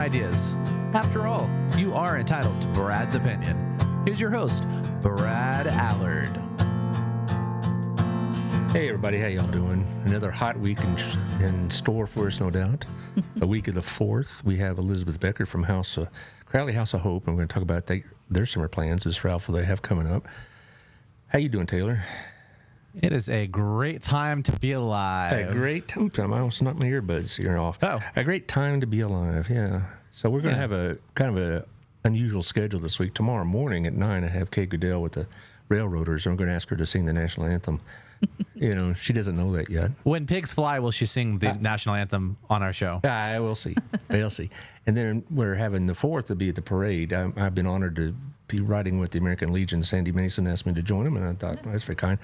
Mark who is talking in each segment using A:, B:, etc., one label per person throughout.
A: ideas. After all, you are entitled to Brad's opinion. Here's your host, Brad Allard.
B: Hey everybody, how y'all doing? Another hot week in store for us, no doubt. The week of the 4th, we have Elizabeth Becker from Crowley House of Hope, and we're going to talk about their summer plans, this raffle they have coming up. How you doing, Taylor?
A: It is a great time to be alive.
B: A great time. I almost knocked my earbuds here off.
A: Oh.
B: A great time to be alive, yeah. So we're going to have a kind of a unusual schedule this week. Tomorrow morning at 9, I have Kay Goodell with the Railroaders, and I'm going to ask her to sing the national anthem. You know, she doesn't know that yet.
A: When pigs fly, will she sing the national anthem on our show?
B: I will see. We'll see. And then we're having the 4th to be at the parade. I've been honored to be riding with the American Legion. Sandy Mason asked me to join him, and I thought, well, that's very kind.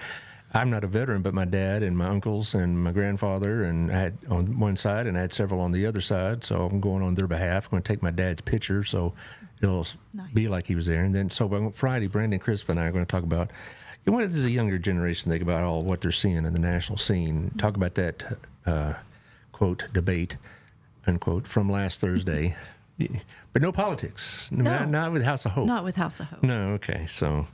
B: I'm not a veteran, but my dad and my uncles and my grandfather, and I had on one side, and I had several on the other side, so I'm going on their behalf. I'm going to take my dad's picture, so it'll be like he was there. And then, so Friday, Brandon Crisp and I are going to talk about, what does the younger generation think about all what they're seeing in the national scene? Talk about that, quote, debate, unquote, from last Thursday. But no politics.
C: No.
B: Not with House of Hope.
C: Not with House of Hope.
B: No, okay, so...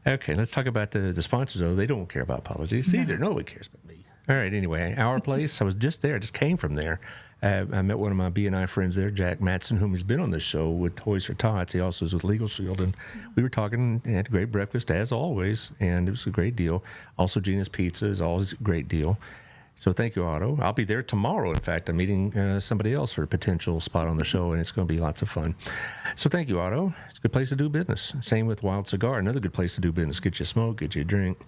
B: Okay, let's talk about the sponsors, though. They don't care about politics either. Nobody cares but me. All right, anyway, Our Place, I was just there. I just came from there. I met one of my B&I friends there, Jack Matson, whom has been on this show with Toys for Tots. He also is with Legal Shield, and we were talking and had a great breakfast, as always, and it was a great deal. Also, Gina's Pizza is always a great deal. So thank you, Otto. I'll be there tomorrow. In fact, I'm meeting somebody else for a potential spot on the show, and it's going to be lots of fun. So thank you, Otto. It's a good place to do business. Same with Wild Cigar, another good place to do business. Get you a smoke, get you a drink.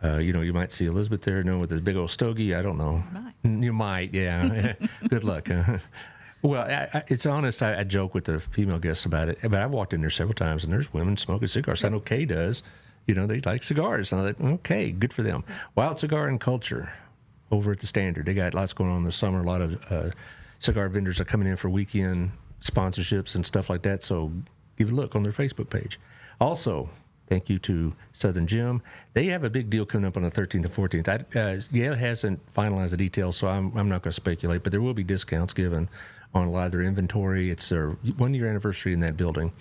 B: You might see Elizabeth there, with this big old stogie. I don't know. You might, yeah. Good luck. Well, it's honest. I joke with the female guests about it, but I've walked in there several times, and there's women smoking cigars. I know Kay does. They like cigars. And I'm like, okay, good for them. Wild Cigar and Culture. Over at the Standard. They got lots going on this summer. A lot of cigar vendors are coming in for weekend sponsorships and stuff like that, so give a look on their Facebook page. Also, thank you to Southern Gym. They have a big deal coming up on the 13th and 14th. Yale hasn't finalized the details, so I'm not going to speculate, but there will be discounts given on a lot of their inventory. It's their 1-year anniversary in that building.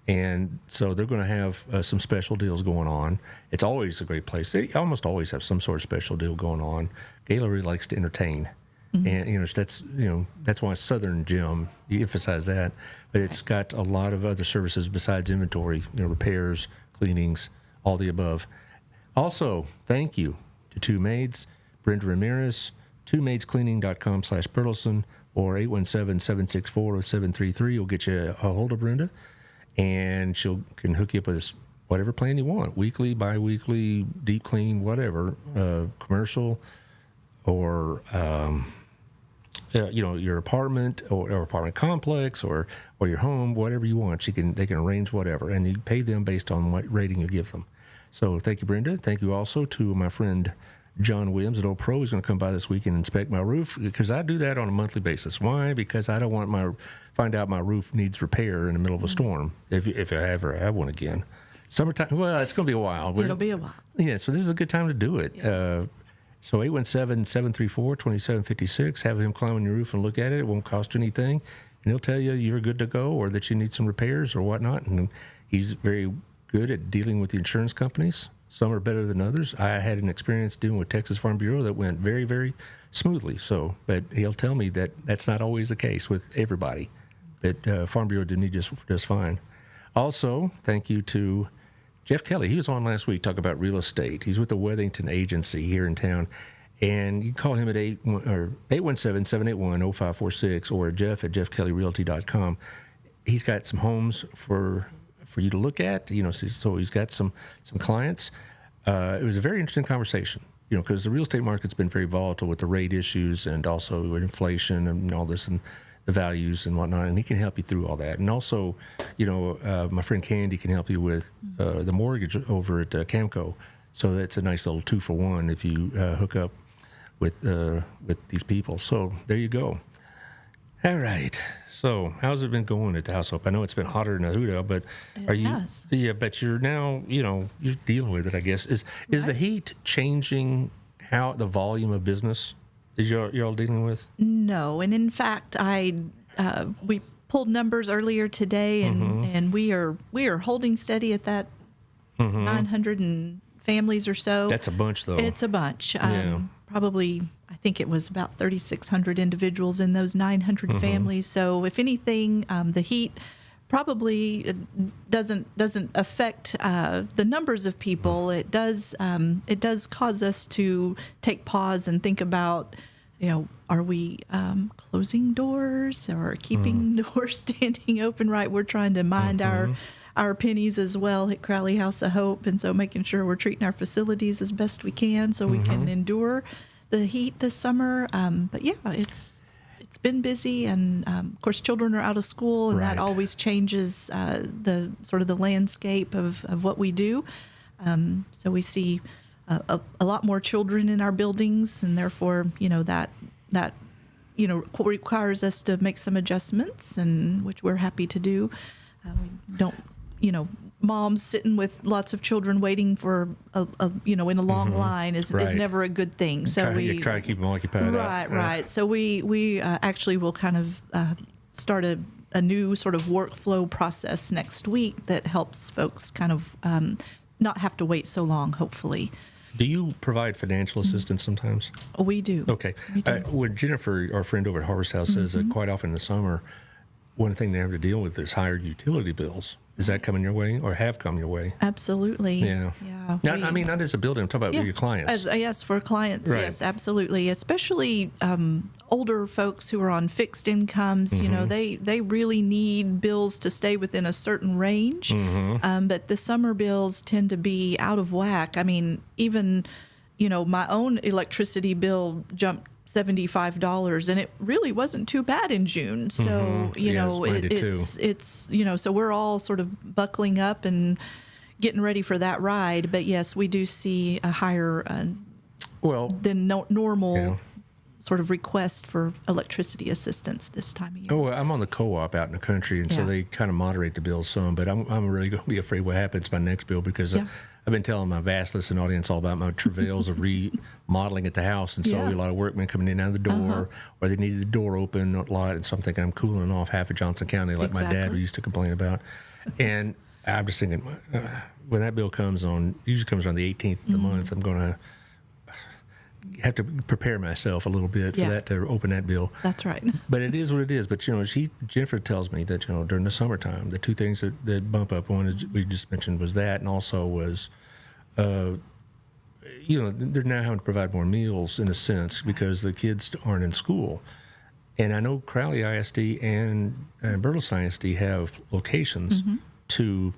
B: And so they're going to have some special deals going on. It's always a great place. They almost always have some sort of special deal going on. Gayla really likes to entertain. Mm-hmm. And, that's why Southern Gym, you emphasize that. But it's got a lot of other services besides inventory, repairs, cleanings, all the above. Also, thank you to Two Maids, Brenda Ramirez, twomaidscleaning.com/Burleson, or 817-764-0733 will get you a hold of Brenda. And can hook you up with whatever plan you want, weekly, bi-weekly, deep clean, whatever, commercial, or your apartment or apartment complex or your home, whatever you want. They can arrange whatever, and you pay them based on what rating you give them. So thank you, Brenda. Thank you also to my friend John Williams at Old Pro. He's going to come by this week and inspect my roof, because I do that on a monthly basis. Why? Because I don't want find out my roof needs repair in the middle of a storm, if I ever have one again. Summertime, well, it's going to be a while.
C: It'll be a while.
B: Yeah, so this is a good time to do it. Yeah. So 817-734-2756, have him climb on your roof and look at it. It won't cost you anything. And he'll tell you you're good to go or that you need some repairs or whatnot. And he's very good at dealing with the insurance companies. Some are better than others. I had an experience dealing with Texas Farm Bureau that went very, very smoothly. But he'll tell me that that's not always the case with everybody. But Farm Bureau did me just fine. Also, thank you to Jeff Kelly. He was on last week talking about real estate. He's with the Weathington Agency here in town. And you can call him at 817-781-0546 or Jeff at jeffkellyrealty.com. He's got some homes for you to look at, so he's got some clients. It was a very interesting conversation, because the real estate market's been very volatile with the rate issues and also with inflation and all this and the values and whatnot, and he can help you through all that. And also, my friend Candy can help you with the mortgage over at Camco. So that's a nice little 2-for-1 if you hook up with these people. So there you go. All right. So how's it been going at the House Hope? I know it's been hotter than a hoot out, but are you?
C: Has.
B: Yeah, but you're now, you're dealing with it, I guess. Is the heat changing how the volume of business is you're all dealing with?
C: No, and in fact, we pulled numbers earlier today, and we are holding steady at that 900 and families or so.
B: That's a bunch, though.
C: It's a bunch.
B: Yeah.
C: Probably, I think it was about 3,600 individuals in those 900 families. So if anything, the heat probably doesn't affect the numbers of people. It does cause us to take pause and think about, are we closing doors or keeping doors standing open? Right, we're trying to mind our pennies as well at Crowley House of Hope, and so making sure we're treating our facilities as best we can so we can endure the heat this summer. But yeah, it's been busy, and of course children are out of school, and that always changes the sort of the landscape of what we do. So we see a lot more children in our buildings, and therefore that requires us to make some adjustments, and which we're happy to do. We don't, moms sitting with lots of children waiting for in a long line is never a good thing. So we
B: try to keep them occupied.
C: Right. So we actually will kind of start a new sort of workflow process next week that helps folks kind of not have to wait so long, hopefully.
B: Do you provide financial assistance sometimes?
C: We do.
B: Okay.
C: We do.
B: When Jennifer, our friend over at Harvest House, says that quite often in the summer, one thing they have to deal with is higher utility bills. Is that coming your way or have come your way?
C: Absolutely.
B: Yeah. Not as a building. I'm talking about your clients.
C: Yes, for clients. Right. Yes, absolutely. Especially older folks who are on fixed incomes. They really need bills to stay within a certain range. But the summer bills tend to be out of whack. I mean, even, my own electricity bill jumped $75, and it really wasn't too bad in June. So so we're all sort of buckling up and getting ready for that ride. But yes, we do see a higher than normal sort of request for electricity assistance this time of year.
B: Oh, I'm on the co-op out in the country, and so they kind of moderate the bills some. But I'm really going to be afraid what happens by next bill, because I've been telling my vast listening audience all about my travails of remodeling at the house, and so a lot of workmen coming in and out of the door, or they needed the door open a lot, and so I'm thinking I'm cooling off half of Johnson County like my dad used to complain about. And I'm just thinking, when that bill usually comes on the 18th of the month, I'm going to have to prepare myself a little bit for that, to open that bill.
C: That's right.
B: But it is what it is. But Jennifer tells me that during the summertime, the two things that bump up, one is we just mentioned was that, and also was, they're now having to provide more meals in a sense because the kids aren't in school. And I know Crowley ISD and Burleson ISD have locations you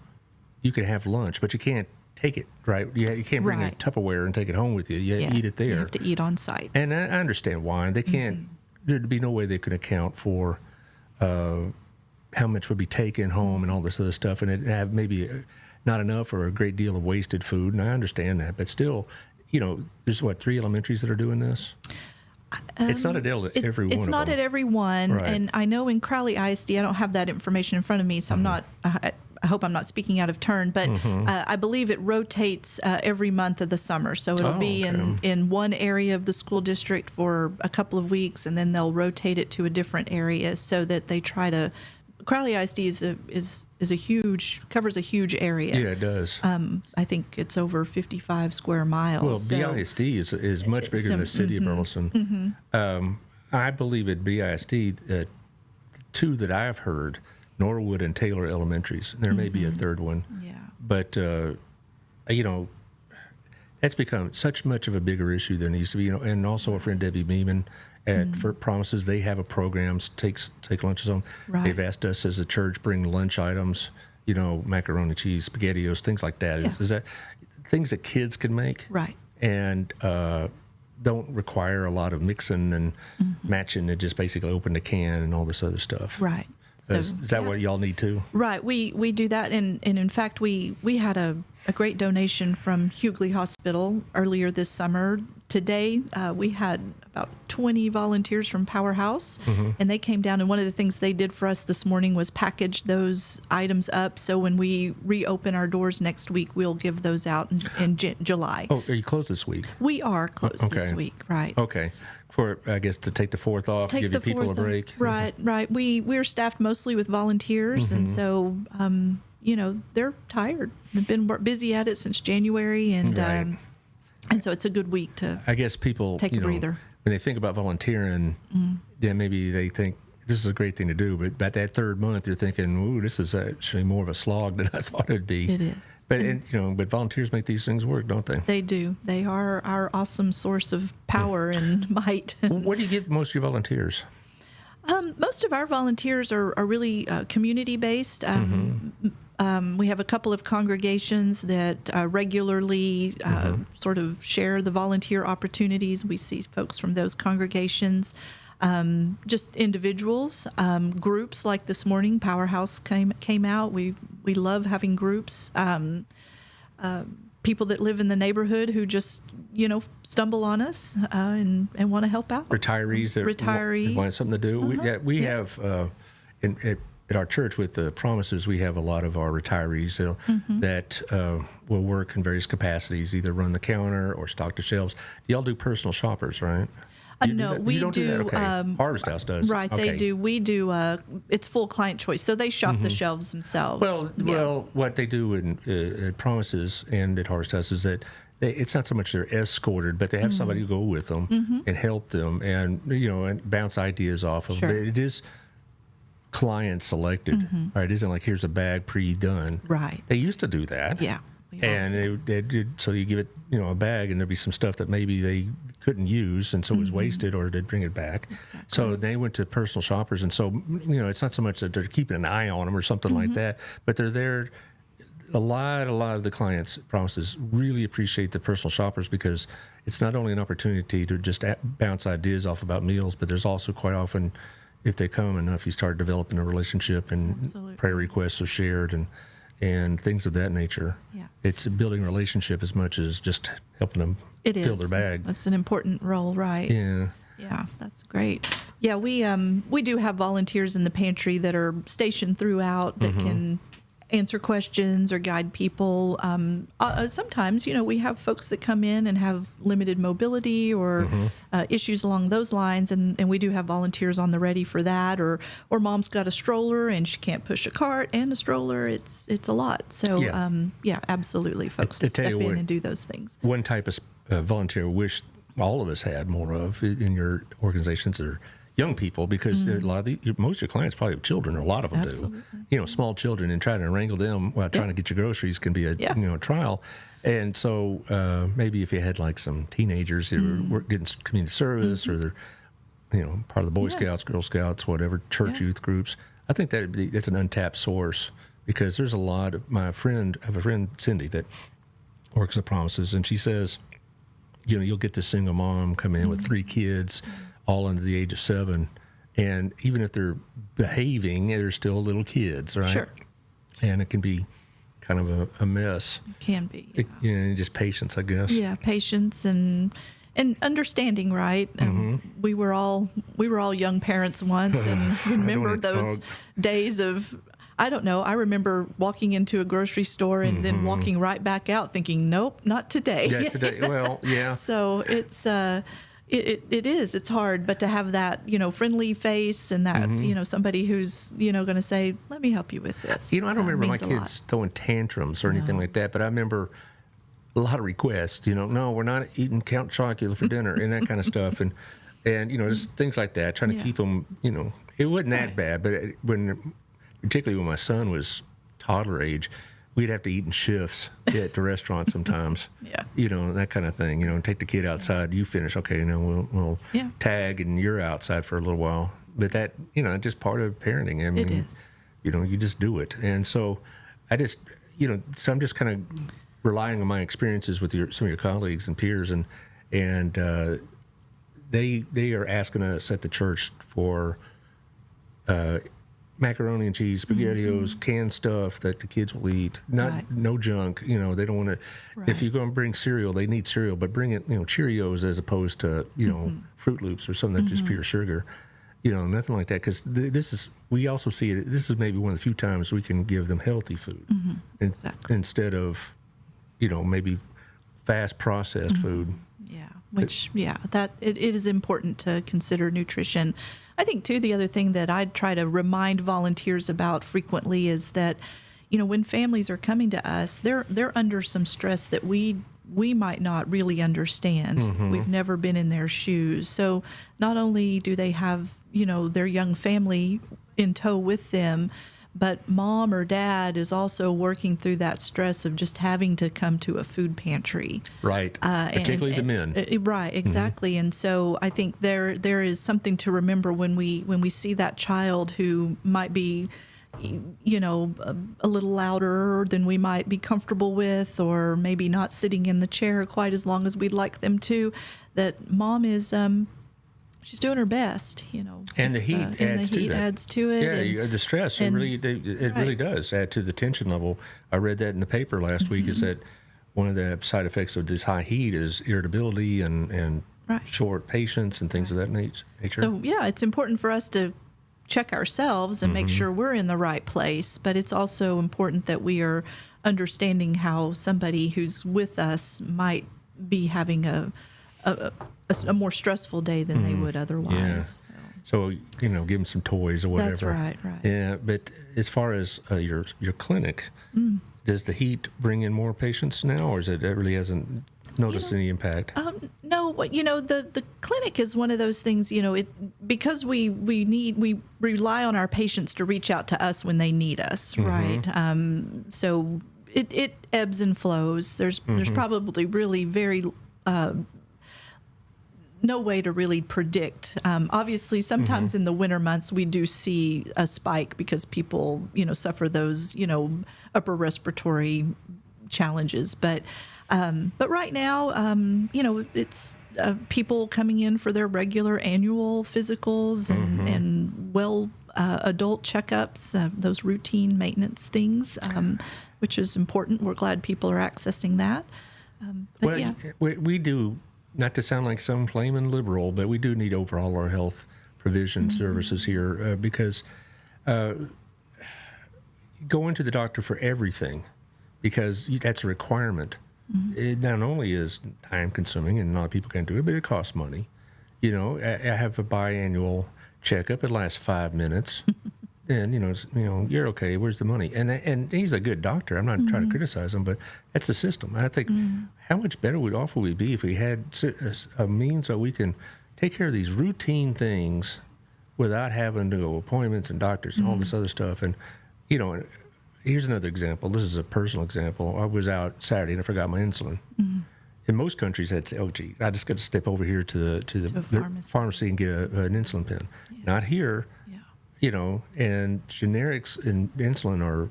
B: can have lunch, but you can't take it, right? You can't bring a Tupperware and take it home with you. You eat it there.
C: You have to eat on site.
B: And I understand why. They can't, there'd be no way they could account for how much would be taken home and all this other stuff, and it have maybe not enough or a great deal of wasted food, and I understand that. But still, there's 3 elementaries that are doing this? It's not at every one of them.
C: It's not at every one.
B: Right.
C: And I know in Crowley ISD, I don't have that information in front of me, so I'm not... I hope I'm not speaking out of turn, but I believe it rotates every month of the summer. So it'll be in one area of the school district for a couple of weeks, and then they'll rotate it to a different area so that they try to. Crowley ISD is a huge, covers a huge area.
B: Yeah, it does.
C: I think it's over 55 square miles.
B: Well, BISD is much bigger than the city of Burleson. I believe at BISD, 2 that I've heard, Norwood and Taylor Elementaries. There may be a third one.
C: Yeah.
B: But, that's become such much of a bigger issue than it used to be. And also our friend Debbie Beeman at For Promises, they have a program, take lunches on.
C: Right.
B: They've asked us as a church, bring lunch items, macaroni, cheese, SpaghettiOs, things like that.
C: Yeah.
B: Is that things that kids can make?
C: Right.
B: And don't require a lot of mixing and matching. It just basically open the can and all this other stuff.
C: Right. So,
B: is that what y'all need too?
C: Right. We do that, and in fact we had a great donation from Hughley Hospital earlier this summer. Today, we had about 20 volunteers from Powerhouse, and they came down. And one of the things they did for us this morning was package those items up. So when we reopen our doors next week, we'll give those out in July.
B: Oh, are you closed this week?
C: We are closed this week, right?
B: Okay. For, I guess, to take the 4th off, give your people a break.
C: Right. We're staffed mostly with volunteers, and so, they're tired. They've been busy at it since January, and so it's a good week to,
B: I guess, people
C: take a breather.
B: When they think about volunteering, then maybe they think this is a great thing to do, but about that 3rd month, you're thinking, "Ooh, this is actually more of a slog than I thought it'd be."
C: It is.
B: But volunteers make these things work, don't they?
C: They do. They are our awesome source of power and might.
B: Where do you get most of your volunteers?
C: Most of our volunteers are really community-based. We have a couple of congregations that regularly sort of share the volunteer opportunities. We see folks from those congregations, just individuals, groups like this morning. Powerhouse came out. We love having groups. People that live in the neighborhood who just stumble on us and want to help out.
B: Retirees that want something to do. We have at our church with the Promises, we have a lot of our retirees that will work in various capacities, either run the counter or stock the shelves. Y'all do personal shoppers, right?
C: No, we
B: don't do that? Okay. Harvest House does.
C: Right,
B: okay.
C: They do. We do. It's full client choice, so they shop the shelves themselves.
B: Well, what they do at Promises and at Harvest House is that it's not so much they're escorted, but they have somebody who go with them and help them, and and bounce ideas off of them. But it is client selected. Right? It isn't like here's a bag pre-done.
C: Right.
B: They used to do that.
C: Yeah.
B: And they did, so you give it, a bag, and there'd be some stuff that maybe they couldn't use, and so it was wasted, or they'd bring it back.
C: Exactly.
B: So they went to personal shoppers, and so it's not so much that they're keeping an eye on them or something like that, but they're there. A lot of the clients, Promises, really appreciate the personal shoppers because it's not only an opportunity to just bounce ideas off about meals, but there's also quite often, if they come enough, you start developing a relationship, and prayer requests are shared, and things of that nature.
C: Yeah.
B: It's building a relationship as much as just helping them fill their bag.
C: That's an important role, right?
B: Yeah.
C: Yeah, that's great. Yeah, we do have volunteers in the pantry that are stationed throughout that can answer questions or guide people. Sometimes, we have folks that come in and have limited mobility or issues along those lines, and we do have volunteers on the ready for that. Or mom's got a stroller and she can't push a cart and a stroller. It's a lot. So absolutely, folks to step in and do those things.
B: One type of volunteer I wish all of us had more of in your organizations are young people, because a lot of most of your clients probably have children, or a lot of them do. Small children, and trying to wrangle them while trying to get your groceries can be a trial. And so maybe if you had like some teenagers who were getting community service, or they're part of the Boy Scouts, Girl Scouts, whatever, church youth groups, I think that's an untapped source, because there's a lot of I have a friend Cindy that works at Promises, and she says, you'll get this single mom come in with 3 kids, all under the age of 7, and even if they're behaving, they're still little kids, right?
C: Sure.
B: And it can be kind of a mess.
C: It can be.
B: Just patience, I guess.
C: Yeah, patience and understanding, right? We were all young parents once, and remember those days of, I don't know. I remember walking into a grocery store and then walking right back out, thinking, "Nope, not today."
B: Yeah, today. Well, yeah.
C: So it's it's hard, but to have that friendly face and that somebody who's going to say, "Let me help you with this."
B: I don't remember my kids throwing tantrums or anything like that, but I remember a lot of requests. No, we're not eating Count Chocula for dinner, and that kind of stuff, and just things like that. Trying to keep them. It wasn't that bad, but particularly when my son was toddler age, we'd have to eat in shifts at the restaurant sometimes. That kind of thing. Take the kid outside. You finish. Okay, we'll tag, and you're outside for a little while. But that, just part of parenting. I mean,
C: it is.
B: You just do it. And so I just, so I'm just kind of relying on my experiences with some of your colleagues and peers, and they are asking us at the church for macaroni and cheese, SpaghettiOs, canned stuff that the kids will eat. No junk. You know, they don't want to.
C: Right.
B: If you're going to bring cereal, they need cereal, but bring it, Cheerios as opposed to Fruit Loops or something that's just pure sugar. Nothing like that. Because we also see it. This is maybe one of the few times we can give them healthy food
C: Exactly.
B: instead of, maybe fast processed food.
C: Yeah, that it is important to consider nutrition. I think too, the other thing that I try to remind volunteers about frequently is that, when families are coming to us, they're under some stress that we might not really understand. We've never been in their shoes. So not only do they have, their young family in tow with them, but mom or dad is also working through that stress of just having to come to a food pantry.
B: Right. Particularly the men.
C: Right, exactly. And so I think there is something to remember when we see that child who might be, a little louder than we might be comfortable with, or maybe not sitting in the chair quite as long as we'd like them to, that mom is she's doing her best,
B: And the heat adds to it. Yeah, the stress. It really does add to the tension level. I read that in the paper last week. Is that one of the side effects of this high heat is irritability and short patience and things of that nature.
C: So it's important for us to check ourselves and make sure we're in the right place. But it's also important that we are understanding how somebody who's with us might be having a more stressful day than they would otherwise.
B: Yeah. So give them some toys or whatever.
C: That's right.
B: Yeah, but as far as your clinic, does the heat bring in more patients now, or is it really hasn't noticed any impact?
C: No, the clinic is one of those things. Because we rely on our patients to reach out to us when they need us, right? So it ebbs and flows. There's probably really very no way to really predict. Obviously, sometimes in the winter months, we do see a spike because people, suffer those, upper respiratory challenges. But right now, it's people coming in for their regular annual physicals and adult checkups, those routine maintenance things, which is important. We're glad people are accessing that.
B: We do. Not to sound like some flaming liberal, but we do need overall our health provision services here because going to the doctor for everything, because that's a requirement. It not only is time consuming and a lot of people can't do it, but it costs money. I have a biannual checkup. It lasts 5 minutes. And you're okay. Where's the money? And he's a good doctor. I'm not trying to criticize him, but that's the system. I think how much better would we be if we had a means so we can take care of these routine things without having to go appointments and doctors and all this other stuff. And here's another example. This is a personal example. I was out Saturday and I forgot my insulin. In most countries, I'd say, "Oh, geez, I just got to step over here to the pharmacy and get an insulin pen." Yeah. Not here. And generics in insulin are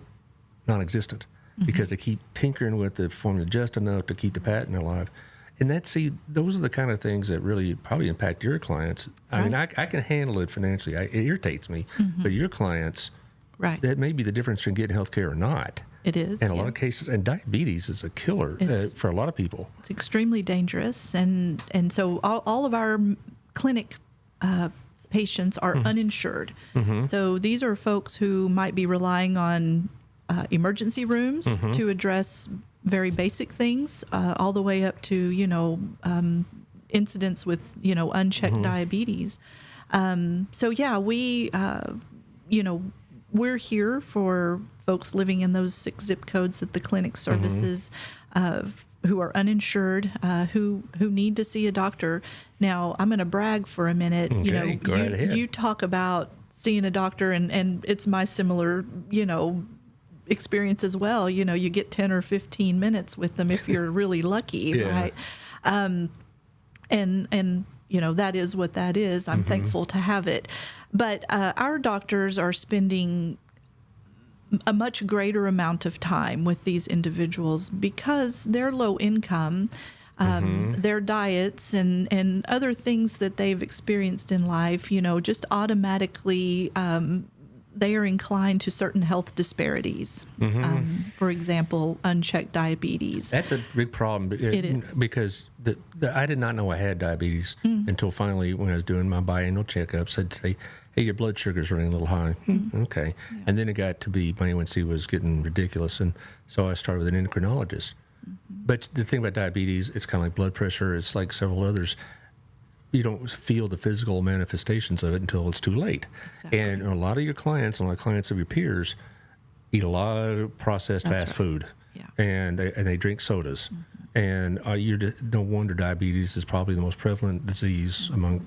B: non-existent because they keep tinkering with the formula just enough to keep the patent alive. And those are the kind of things that really probably impact your clients. I mean, I can handle it financially. It irritates me, but your clients, that may be the difference between getting health care or not.
C: It is.
B: In a lot of cases, and diabetes is a killer for a lot of people.
C: It's extremely dangerous. And so all of our clinic patients are uninsured. So these are folks who might be relying on emergency rooms to address very basic things, all the way up to, incidents with, unchecked diabetes. We're here for folks living in those 6 zip codes that the clinic services, who are uninsured, who need to see a doctor. Now, I'm going to brag for a minute.
B: Okay, go right ahead.
C: You talk about seeing a doctor, and it's my similar, experience as well. You get 10 or 15 minutes with them if you're really lucky, right? And that is what that is. I'm thankful to have it. But our doctors are spending a much greater amount of time with these individuals because they're low income, their diets and other things that they've experienced in life, just automatically they are inclined to certain health disparities. For example, unchecked diabetes.
B: That's a big problem.
C: It is.
B: Because I did not know I had diabetes until finally, when I was doing my biannual checkups, I'd say, hey, your blood sugar's running a little high. Okay. Yeah. And then it got to be, my A1C was getting ridiculous. And so I started with an endocrinologist. But the thing about diabetes, it's kind of like blood pressure. It's like several others. You don't feel the physical manifestations of it until it's too late. Exactly. And a lot of your clients, a lot of clients of your peers, eat a lot of processed fast food, and they drink sodas. And no wonder diabetes is probably the most prevalent disease among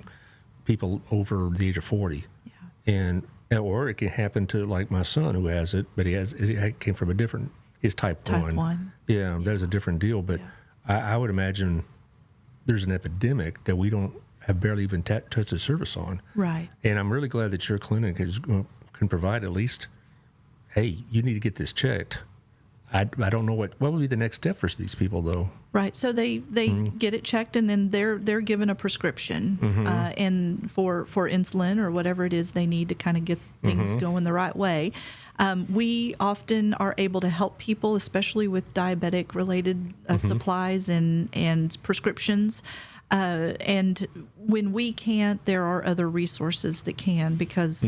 B: people over the age of 40. Or it can happen to, like my son, who has it, but it came from his type 1. Yeah, that was a different deal. But I would imagine there's an epidemic that we have barely even touched the surface on.
C: Right.
B: And I'm really glad that your clinic can provide at least, hey, you need to get this checked. I don't know what would be the next step for these people, though. Right.
C: So they get it checked, and then they're given a prescription and for insulin or whatever it is they need to kind of get things going the right way. We often are able to help people, especially with diabetic-related supplies and prescriptions. And when we can't, there are other resources that can, because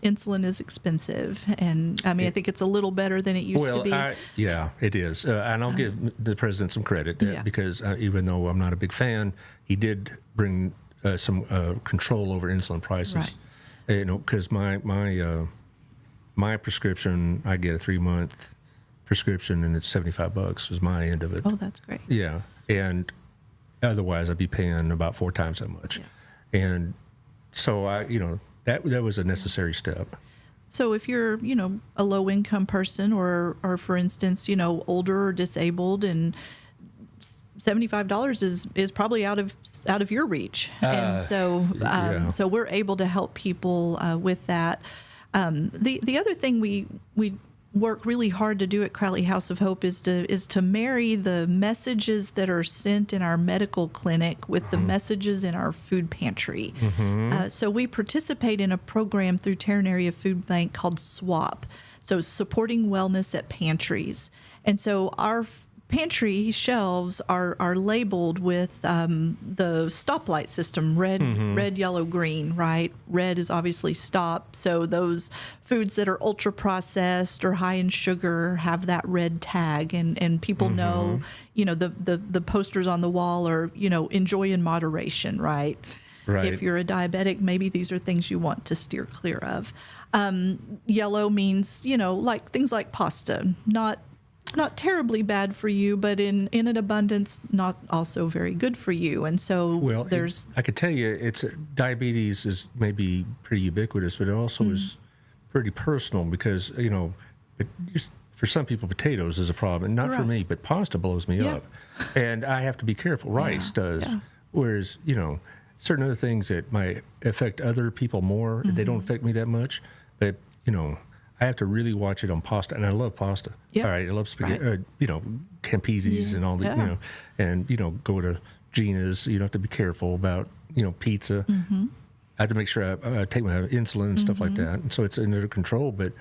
C: insulin is expensive. And I think it's a little better than it used to be.
B: Yeah, it is. And I'll give the president some credit because even though I'm not a big fan, he did bring some control over insulin prices.
C: Right.
B: Because my prescription, I get a 3-month prescription, and it's $75 is my end of it.
C: Oh, that's great.
B: Yeah. And otherwise, I'd be paying about 4 times that much. Yeah. And so that was a necessary step.
C: So if you're, a low income person or for instance, older or disabled, and $75 is probably out of your reach. And so so we're able to help people with that. The other thing we work really hard to do at Crowley House of Hope is to marry the messages that are sent in our medical clinic with the messages in our food pantry. So we participate in a program through Tarrant Area Food Bank called SWAP, so Supporting Wellness at Pantries. And so our pantry shelves are labeled with the stoplight system, red, yellow, green, right? Red is obviously stop. So those foods that are ultra processed or high in sugar have that red tag, and people know, the posters on the wall are, enjoy in moderation, right? Right. If you're a diabetic, maybe these are things you want to steer clear of. Yellow means, like things like pasta, not terribly bad for you, but in an abundance, not also very good for you. And so
B: I could tell you, diabetes is maybe pretty ubiquitous, but it also is pretty personal because, for some people, potatoes is a problem. And not for me, but pasta blows me up. And I have to be careful. Rice does. Yeah. Whereas, certain other things that might affect other people more, they don't affect me that much. But, I have to really watch it on pasta, and I love pasta. Yeah. All right, I love spaghetti, Campese's and all the, and go to Gina's. You have to be careful about pizza. I have to make sure I take my insulin and stuff like that, and so it's under control. But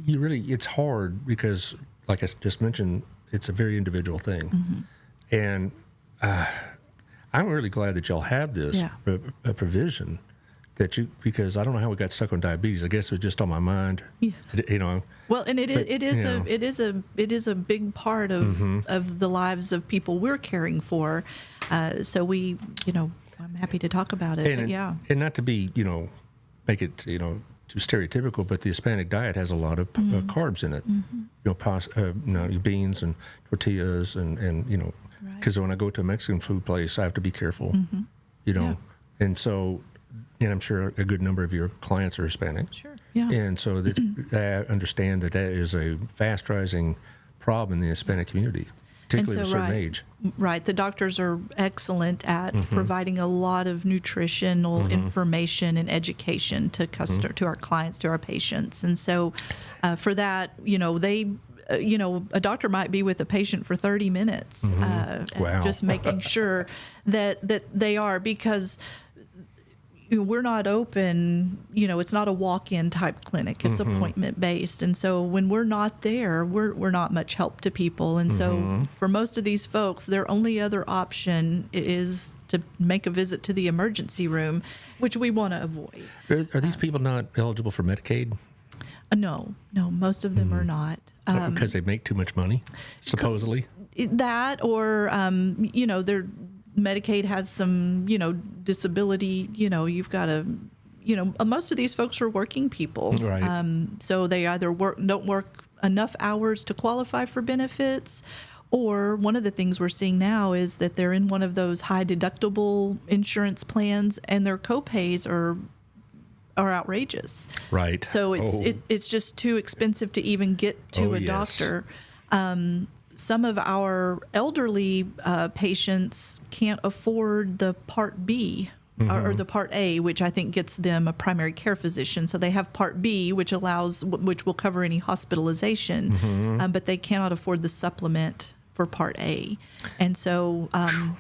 B: it's hard because, like I just mentioned, it's a very individual thing, and I'm really glad that y'all have this provision. Because I don't know how we got stuck on diabetes. I guess it was just on my mind. Yeah.
C: Well, and it is a big part of the lives of people we're caring for. So we, I'm happy to talk about it.
B: And not to be, make it, too stereotypical, but the Hispanic diet has a lot of carbs in it. Beans and tortillas and because when I go to a Mexican food place, I have to be careful, and so. And I'm sure a good number of your clients are Hispanic. Sure. Yeah. And so I understand that is a fast rising problem in the Hispanic community, particularly at a certain age.
C: Right. The doctors are excellent at providing a lot of nutritional information and education to our clients, to our patients. And so for that, a doctor might be with a patient for 30 minutes, just making sure that they are, because we're not open, it's not a walk-in type clinic. It's appointment based. And so when we're not there, we're not much help to people. And so for most of these folks, their only other option is to make a visit to the emergency room, which we want to avoid.
B: Are these people not eligible for Medicaid?
C: No, most of them are not.
B: Because they make too much money, supposedly?
C: That or, their Medicaid has some, disability, you've got to, most of these folks are working people.
B: Right.
C: So they either don't work enough hours to qualify for benefits, or one of the things we're seeing now is that they're in one of those high deductible insurance plans and their copays are outrageous.
B: Right.
C: So it's just too expensive to even get to a doctor. Some of our elderly patients can't afford the Part B or the Part A, which I think gets them a primary care physician. So they have Part B, which will cover any hospitalization, but they cannot afford the supplement for Part A, and so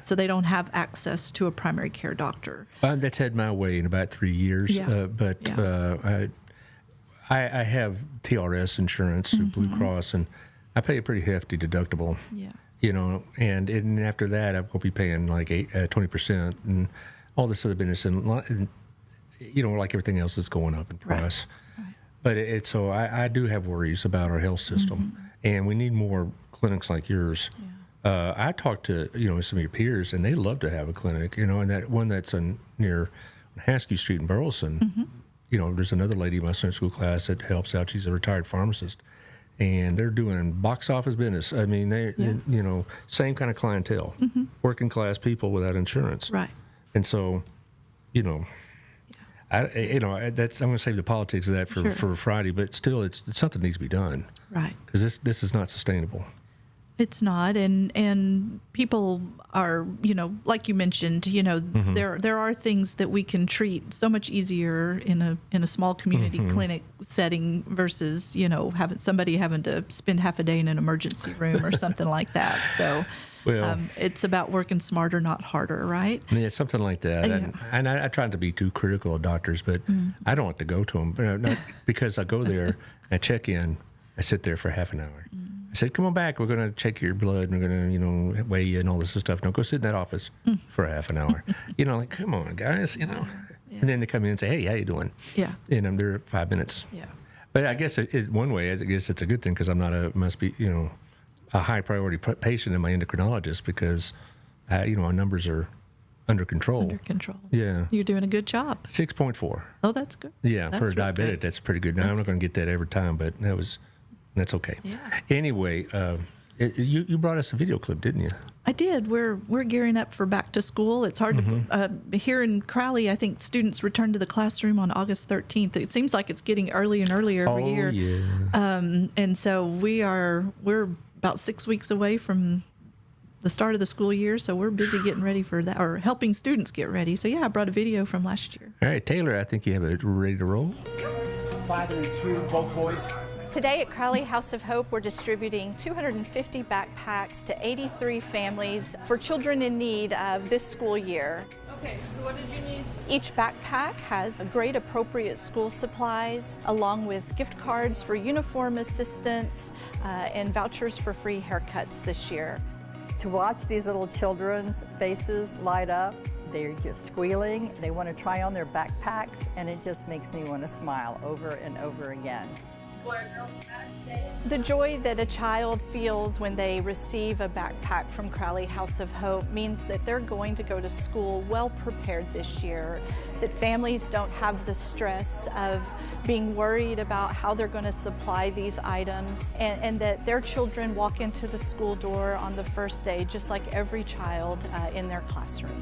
C: they don't have access to a primary care doctor.
B: That's had my way in about 3 years, I have TRS insurance through Blue Cross, and I pay a pretty hefty deductible. Yeah. And after that, I'm going to be paying like 20%, and all this other business, and like everything else is going up in price. Right. But so I do have worries about our health system, and we need more clinics like yours. Yeah. I talked to some of your peers, and they love to have a clinic. And that one that's near Haskell Street in Burleson. There's another lady in my Sunday school class that helps out. She's a retired pharmacist, and they're doing box office business. I mean, they same kind of clientele, working class people without insurance.
C: Right.
B: And so, I'm going to save the politics of that for Friday, but still, it's something that needs to be done.
C: Right.
B: Because this is not sustainable.
C: It's not, and people are, like you mentioned, there are things that we can treat so much easier in a small community clinic setting versus having to spend half a day in an emergency room or something like that. So. Well, it's about working smarter, not harder, right?
B: Yeah, something like that. Yeah. And I try not to be too critical of doctors, but I don't like to go to them. Not because I go there, I check in, I sit there for half an hour. I said, come on back. We're going to check your blood. And we're going to, weigh you and all this stuff. No, go sit in that office for a half an hour. Like, come on, guys, Yeah. And then they come in and say, hey, how you doing? Yeah. And I'm there 5 minutes. Yeah. But I guess one way, I guess it's a good thing because I'm not must be, a high priority patient in my endocrinologist because, our numbers are under control.
C: Under control.
B: Yeah.
C: You're doing a good job.
B: 6.4.
C: Oh, that's good.
B: Yeah, for a diabetic, that's pretty good. Now, I'm not going to get that every time, but that's okay. Yeah. Anyway, you brought us a video clip, didn't you?
C: I did. We're gearing up for back to school. It's hard to here in Crowley. I think students return to the classroom on August 13th. It seems like it's getting earlier and earlier every year. Yeah. And so we're about 6 weeks away from the start of the school year, so we're busy getting ready for that, or helping students get ready. So I brought a video from last year.
B: All right, Taylor, I think you have it ready to roll.
D: 5 and 2, both boys.
E: Today at Crowley House of Hope, we're distributing 250 backpacks to 83 families for children in need of this school year.
F: Okay, so what did you need?
E: Each backpack has great appropriate school supplies, along with gift cards for uniform assistance and vouchers for free haircuts this year.
G: To watch these little children's faces light up, they're just squealing, they want to try on their backpacks, and it just makes me want to smile over and over again.
E: The joy that a child feels when they receive a backpack from Crowley House of Hope means that they're going to go to school well prepared this year, that families don't have the stress of being worried about how they're going to supply these items, and that their children walk into the school door on the first day just like every child in their classroom.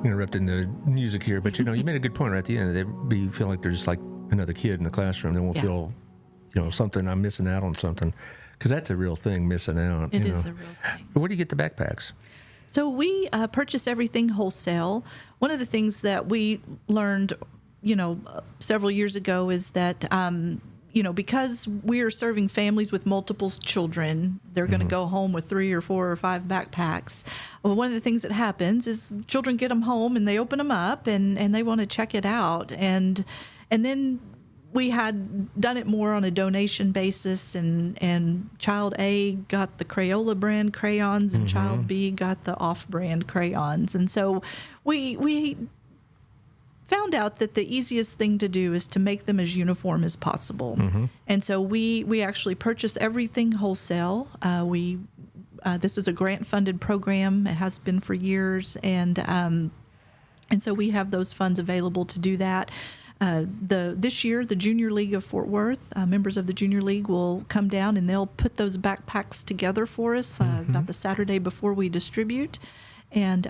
B: Interrupting the music here, but you made a good point right at the end. They feel like they're just like another kid in the classroom. They won't feel, something, I'm missing out on something. Because that's a real thing, missing out.
C: It is a real thing.
B: Where do you get the backpacks?
C: So we purchase everything wholesale. One of the things that we learned, several years ago is that, because we are serving families with multiple children, they're going to go home with 3 or 4 or 5 backpacks. Well, one of the things that happens is children get them home and they open them up and they want to check it out. And then we had done it more on a donation basis, and child A got the Crayola brand crayons and child B got the off-brand crayons. And so we found out that the easiest thing to do is to make them as uniform as possible. And so we actually purchase everything wholesale. This is a grant-funded program. It has been for years, and so we have those funds available to do that. This year, the Junior League of Fort Worth, members of the Junior League will come down and they'll put those backpacks together for us about the Saturday before we distribute. And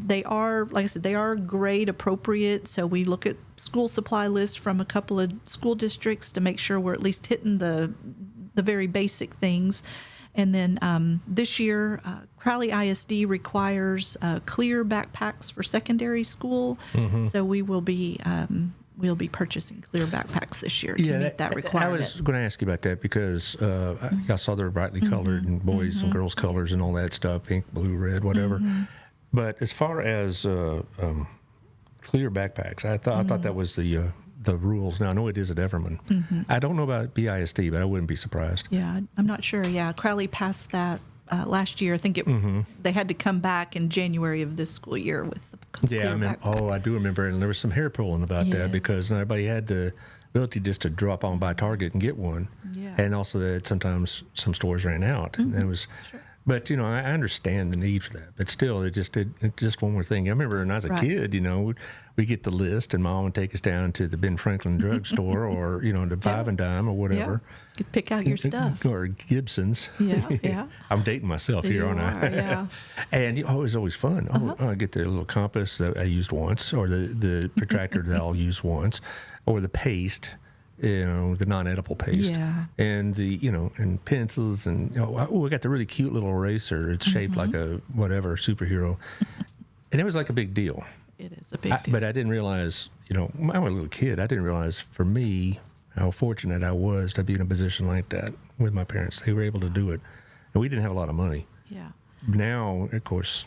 C: they are, like I said, they are grade appropriate. So we look at school supply lists from a couple of school districts to make sure we're at least hitting the very basic things. And then this year, Crowley ISD requires clear backpacks for secondary school. So we will be we'll be purchasing clear backpacks this year to meet that requirement.
B: I was going to ask you about that because I saw they're brightly colored and boys and girls colors and all that stuff, pink, blue, red, whatever. But as far as clear backpacks, I thought that was the rules. Now I know it is at Everman. I don't know about BISD, but I wouldn't be surprised.
C: Yeah, I'm not sure. Yeah, Crowley passed that last year. I think they had to come back in January of this school year with the clear backpack.
B: I do remember, and there was some hair pulling about that because not everybody had the ability just to drop on by Target and get one, and also that sometimes some stores ran out, and it was. Sure. But I understand the need for that. But still, it's just one more thing. I remember when I was a kid, we get the list, and Mom would take us down to the Ben Franklin drugstore, or to Five and Dime or whatever.
C: You could pick out your stuff.
B: Or Gibson's.
C: Yeah.
B: I'm dating myself here, aren't I?
C: Yeah.
B: And it was always fun. I get the little compass that I used once, or the protractor that I'll use once, or the paste. The non-edible paste, and the and pencils, and we got the really cute little eraser. It's shaped like a whatever superhero, and it was like a big deal.
C: It is a big deal.
B: But I didn't realize, I'm a little kid. I didn't realize for me how fortunate I was to be in a position like that with my parents. They were able to do it, and we didn't have a lot of money.
C: Yeah.
B: Now, of course,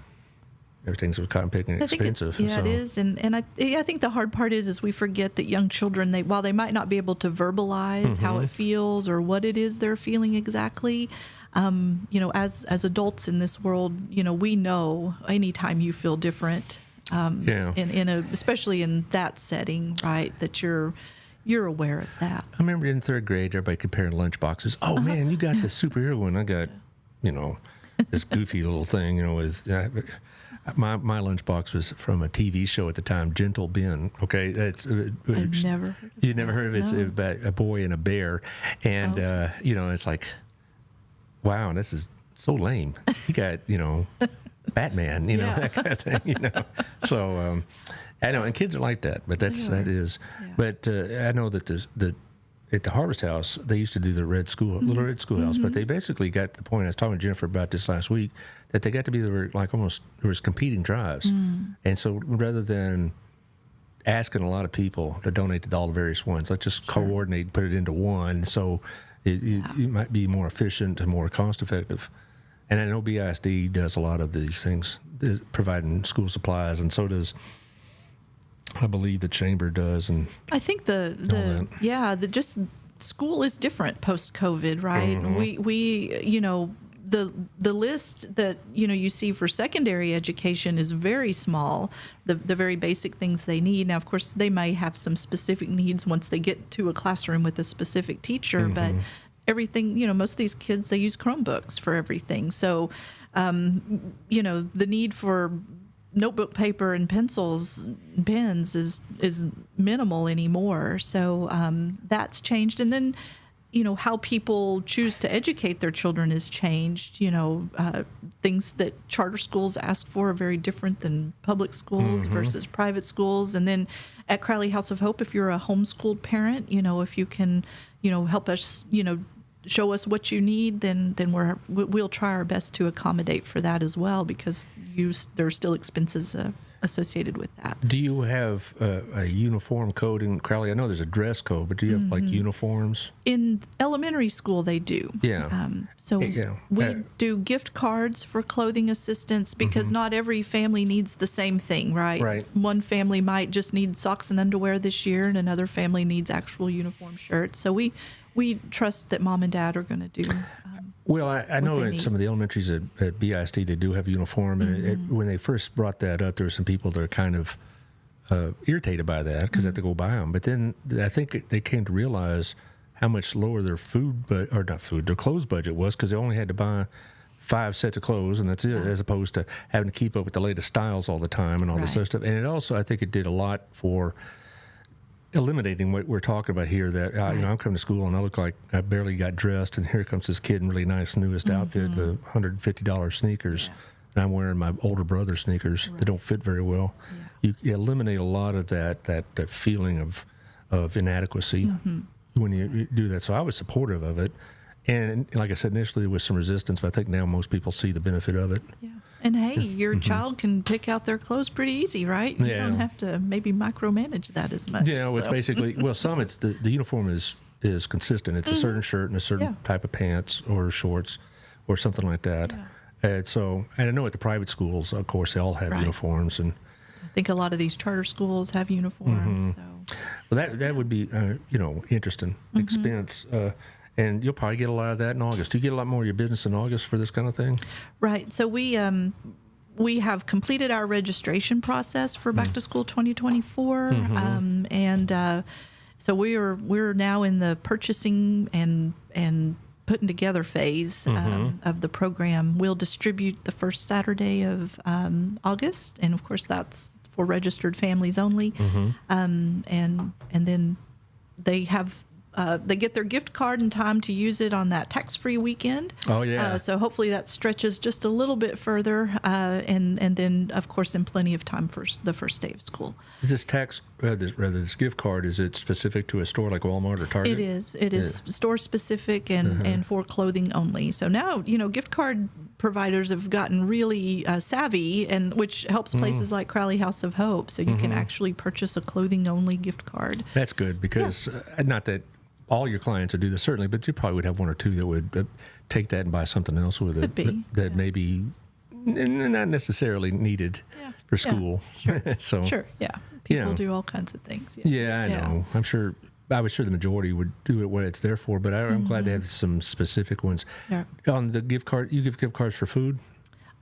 B: everything's cotton picking expensive.
C: It is, and I think the hard part is we forget that young children, while they might not be able to verbalize how it feels or what it is they're feeling exactly, as adults in this world, we know anytime you feel different, especially in that setting, right, that you're aware of that.
B: I remember in 3rd grade, everybody comparing lunch boxes. Oh man, you got the superhero one. I got, this goofy little thing, with. My lunchbox was from a TV show at the time, Gentle Ben. Okay,
C: I've never heard of
B: you never heard of it? It's about a boy and a bear, and it's like, wow, this is so lame. You got Batman, that kind of thing, So I know, and kids are like that, but that is. Yeah. But I know that at the Harvest House, they used to do the little red schoolhouse, but they basically got to the point, I was talking to Jennifer about this last week, that they got to be there was competing drives. And so rather than asking a lot of people to donate to all the various ones, let's just coordinate and put it into one. So it might be more efficient and more cost effective. And I know BISD does a lot of these things, providing school supplies, and so does, I believe, the chamber does. And
C: I think just school is different post-COVID, right? We the list that you see for secondary education is very small, the very basic things they need. Now, of course, they may have some specific needs once they get to a classroom with a specific teacher, but everything, most of these kids, they use Chromebooks for everything. So, the need for notebook paper and pencils and pens is minimal anymore. So that's changed. And then, how people choose to educate their children has changed. Things that charter schools ask for are very different than public schools versus private schools. And then at Crowley House of Hope, if you're a homeschooled parent, if you can, help us, show us what you need, then we'll try our best to accommodate for that as well, because there are still expenses associated with that.
B: Do you have a uniform code in Crowley? I know there's a dress code, but do you have like uniforms?
C: In elementary school, they do.
B: Yeah.
C: We do gift cards for clothing assistance because not every family needs the same thing, right?
B: Right.
C: One family might just need socks and underwear this year, and another family needs actual uniform shirts. So we trust that mom and dad are going to do.
B: Well, I know
C: they
B: at
C: need.
B: some of the elementaries at BISD, they do have a uniform. And when they first brought that up, there were some people that are kind of irritated by that because they have to go buy them. But then I think they came to realize how much lower their their clothes budget was because they only had to buy 5 sets of clothes, and that's it, as opposed to having to keep up with the latest styles all the time and all this other stuff. And it also, I think it did a lot for eliminating what we're talking about here, that I'm coming to school and I look like I barely got dressed, and here comes this kid in really nice newest outfit, the $150 sneakers, and I'm wearing my older brother's sneakers that don't fit very well. You eliminate a lot of that feeling of inadequacy when you do that. So I was supportive of it, and like I said initially, there was some resistance, but I think now most people see the benefit of it.
C: Yeah. And hey, your child can pick out their clothes pretty easy, right? You don't have to maybe micromanage that as much.
B: Yeah, it's basically, some it's the uniform is consistent. It's a certain shirt and a certain type of pants or shorts or something like that. Yeah. And I know at the private schools, of course, they all have uniforms. And
C: I think a lot of these charter schools have uniforms. So.
B: Well, that would be, interesting expense. And you'll probably get a lot of that in August. Do you get a lot more of your business in August for this kind of thing?
C: Right. So we have completed our registration process for Back to School 2024, so we're now in the purchasing and putting together phase of the program. We'll distribute the first Saturday of August, and of course that's for registered families only. And then they have. They get their gift card in time to use it on that tax-free weekend. Oh, yeah. So hopefully that stretches just a little bit further, and then, of course, in plenty of time for the first day of school.
B: Is this this gift card, is it specific to a store like Walmart or Target?
C: It is. It is store-specific and for clothing only. So now, gift card providers have gotten really savvy, and which helps places like Crowley House of Hope. So you can actually purchase a clothing-only gift card.
B: That's good because not that all your clients would do this, certainly, but you probably would have one or two that would take that and buy something else with it that maybe not necessarily needed for school.
C: Sure.
B: Sure,
C: yeah. People do all kinds of things.
B: Yeah, I know. I was sure the majority would do it what it's there for, but I'm glad they have some specific ones. Yeah. On the gift card, you give gift cards for food?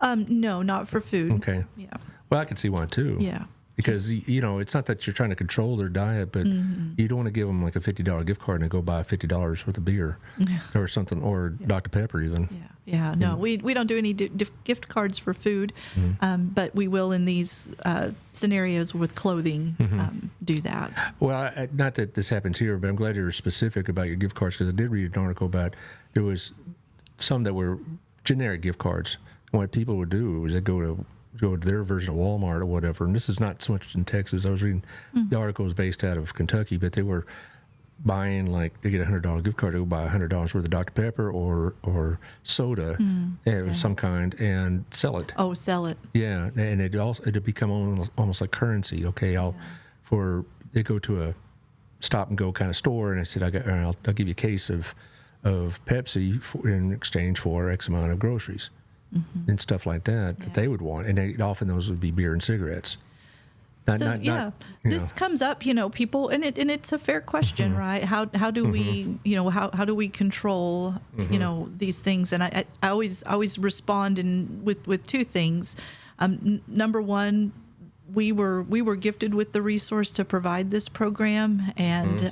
C: No, not for food.
B: Okay.
C: Yeah.
B: Well, I can see why too.
C: Yeah.
B: Because, it's not that you're trying to control their diet, but you don't want to give them like a $50 gift card and go buy $50 worth of beer or something, or Dr. Pepper even.
C: Yeah. No, we don't do any gift cards for food, but we will in these scenarios with clothing do that.
B: Well, not that this happens here, but I'm glad you're specific about your gift cards, because I did read an article about there was some that were generic gift cards. And what people would do was they'd go to their version of Walmart or whatever, and this is not so much in Texas. I was reading the article was based out of Kentucky, but they were buying, like, they get a $100 gift card to go buy $100 worth of Dr. Pepper or soda of some kind and sell it.
C: Oh, sell it.
B: Yeah, and it'd become almost like currency. Okay, they go to a stop and go kind of store, and I said, I'll give you a case of Pepsi in exchange for X amount of groceries. And stuff like that they would want, and often those would be beer and cigarettes.
C: This comes up, people, and it's a fair question, right? How do we, how do we control, these things? And I always respond with two things. Number one, we were gifted with the resource to provide this program, and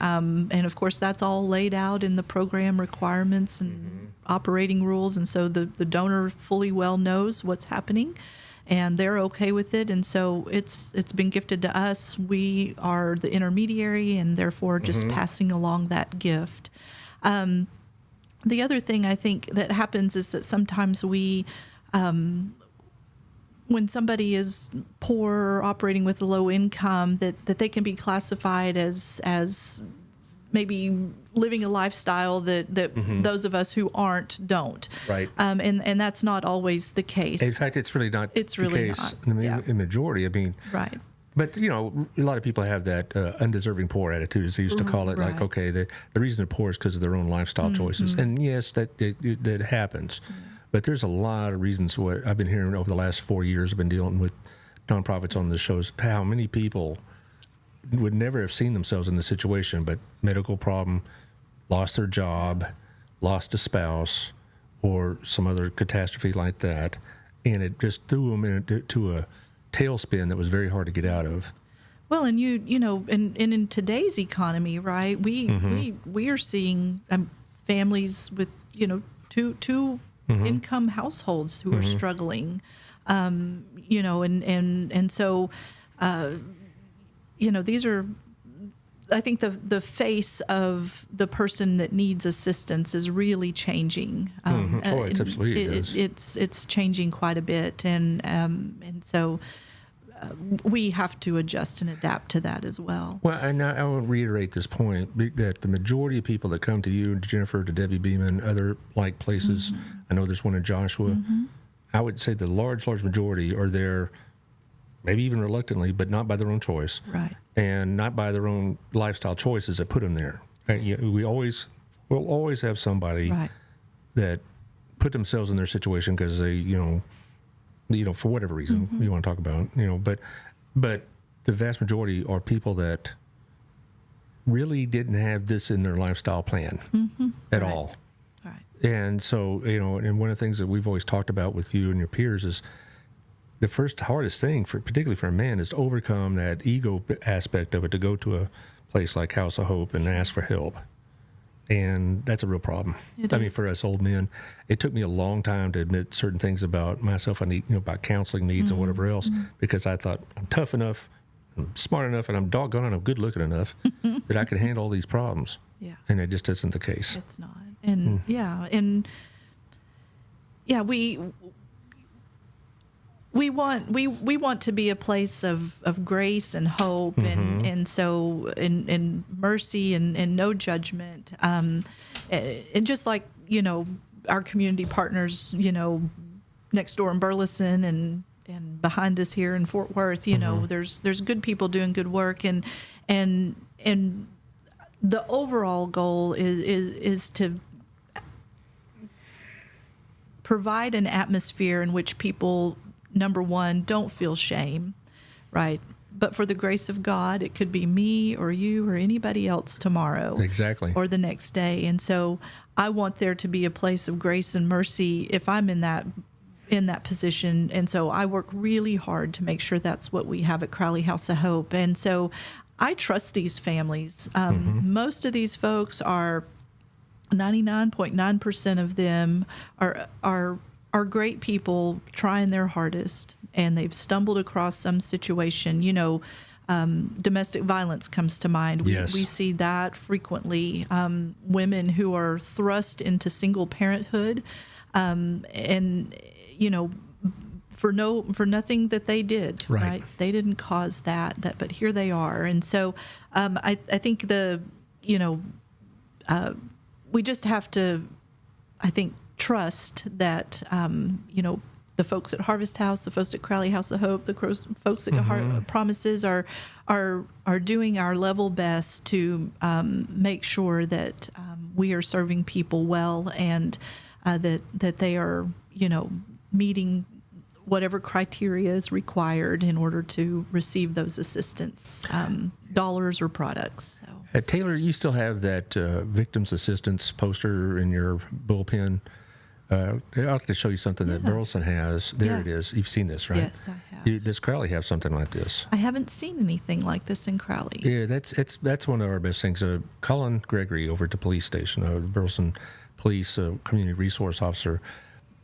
C: of course that's all laid out in the program requirements and operating rules, and so the donor fully well knows what's happening, and they're okay with it, and so it's been gifted to us. We are the intermediary, and therefore just passing along that gift. The other thing I think that happens is that sometimes we when somebody is poor or operating with a low income, that they can be classified as maybe living a lifestyle that those of us who aren't don't.
B: Right.
C: And that's not always the case.
B: In fact, it's really not
C: It's
B: the
C: really
B: case
C: not.
B: in the
C: Yeah.
B: majority. I mean,
C: Right.
B: but, you know, a lot of people have that undeserving poor attitude, as they used to call it. Like,
C: Right.
B: okay, the reason they're poor is because of their own lifestyle choices. And yes, that happens. But there's a lot of reasons what I've been hearing over the last 4 years. I've been dealing with nonprofits on the shows, how many people would never have seen themselves in this situation, but medical problem, lost their job, lost a spouse, or some other catastrophe like that. And it just threw them into a tailspin that was very hard to get out of.
C: Well, and you know, and in today's economy, right? We are seeing families with, you know, two income households who are struggling, you know, and so, you know, these are, I think the face of the person that needs assistance is really changing.
B: Oh, it's absolutely it is.
C: It's changing quite a bit, and so we have to adjust and adapt to that as well.
B: Well, and I will reiterate this point that the majority of people that come to you, to Jennifer, to Debbie Beeman, other like places, I know there's one in Joshua, I would say the large majority are there, maybe even reluctantly, but not by their own choice.
C: Right.
B: And not by their own lifestyle choices that put them there. We'll always have somebody
C: Right.
B: that put themselves in their situation because they, you know, for whatever reason you want to talk about, you know, but the vast majority are people that really didn't have this in their lifestyle plan at
C: Right.
B: all.
C: Right.
B: And so, you know, and one of the things that we've always talked about with you and your peers is the first hardest thing, particularly for a man, is to overcome that ego aspect of it, to go to a place like House of Hope and ask for help. And that's a real problem. I mean, for us old men, it took me a long time to admit certain things about myself, about counseling needs and whatever else, because I thought I'm tough enough, I'm smart enough, and I'm doggone and I'm good looking enough that I could handle all these problems.
C: Yeah.
B: And it just isn't the case.
C: It's not. And we want to be a place of grace and hope and so and mercy and no judgment, and just like, you know, our community partners, you know, next door in Burleson and behind us here in Fort Worth, you know, there's good people doing good work, and the overall goal is to provide an atmosphere in which people, number one, don't feel shame, right? But for the grace of God, it could be me or you or anybody else tomorrow.
B: Exactly.
C: Or the next day. And so I want there to be a place of grace and mercy if I'm in that position. And so I work really hard to make sure that's what we have at Crowley House of Hope. And so I trust these families. Most of these folks are 99.9% of them are great people trying their hardest, and they've stumbled across some situation. You know, domestic violence comes to mind.
B: Yes.
C: We see that frequently. Women who are thrust into single parenthood, and you know, for nothing that they did.
B: Right.
C: They didn't cause that, but here they are. And so I think we just have to, I think, trust that, you know, the folks at Harvest House, the folks at Crowley House of Hope, the folks at Promises are doing our level best to make sure that we are serving people well, and that they are, you know, meeting whatever criteria is required in order to receive those assistance dollars or products. So.
B: Taylor, you still have that victims assistance poster in your bullpen. I'd like to show you something that Burleson has. There it is. You've seen this, right?
C: Yes, I have.
B: Does Crowley have something like this?
C: I haven't seen anything like this in Crowley.
B: Yeah, that's one of our best things. Colin Gregory over at the police station, Burleson Police Community Resource Officer,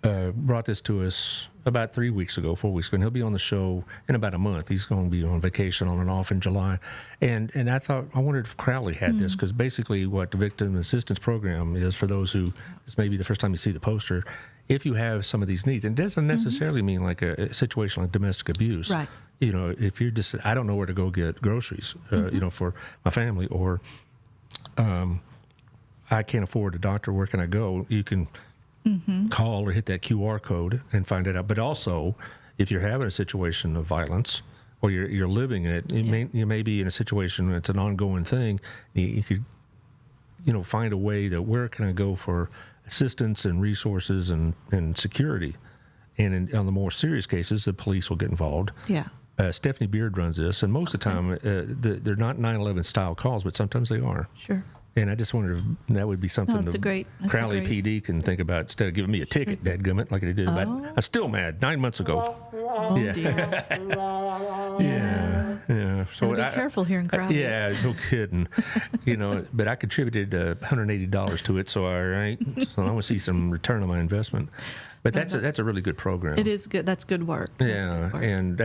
B: brought this to us about 4 weeks ago, and he'll be on the show in about a month. He's going to be on vacation on and off in July, and I wondered if Crowley had this, because basically what the victim assistance program is, for those who, this may be the first time you see the poster, if you have some of these needs, and it doesn't necessarily mean like a situation like domestic abuse.
C: Right.
B: You know, if you're just, I don't know where to go get groceries, you know, for my family, or I can't afford a doctor. Where can I go? You can call or hit that QR code and find it out. But also, if you're having a situation of violence or you're living in it, you may be in a situation where it's an ongoing thing. You could, find a way to where can I go for assistance and resources and security. And on the more serious cases, the police will get involved.
C: Yeah.
B: Stephanie Beard runs this, and most of the time, they're not 9/11 style calls, but sometimes they are.
C: Sure.
B: And I just wondered if that would be something Crowley PD can think about instead of giving me a ticket, dadgummit, like they did. I'm still mad 9 months ago.
C: Oh, dear.
B: Yeah. So
C: Be careful here in Crowley.
B: Yeah, no kidding. But I contributed $180 to it, so I want to see some return on my investment. But that's a really good program.
C: It is good. That's good work.
B: Yeah, and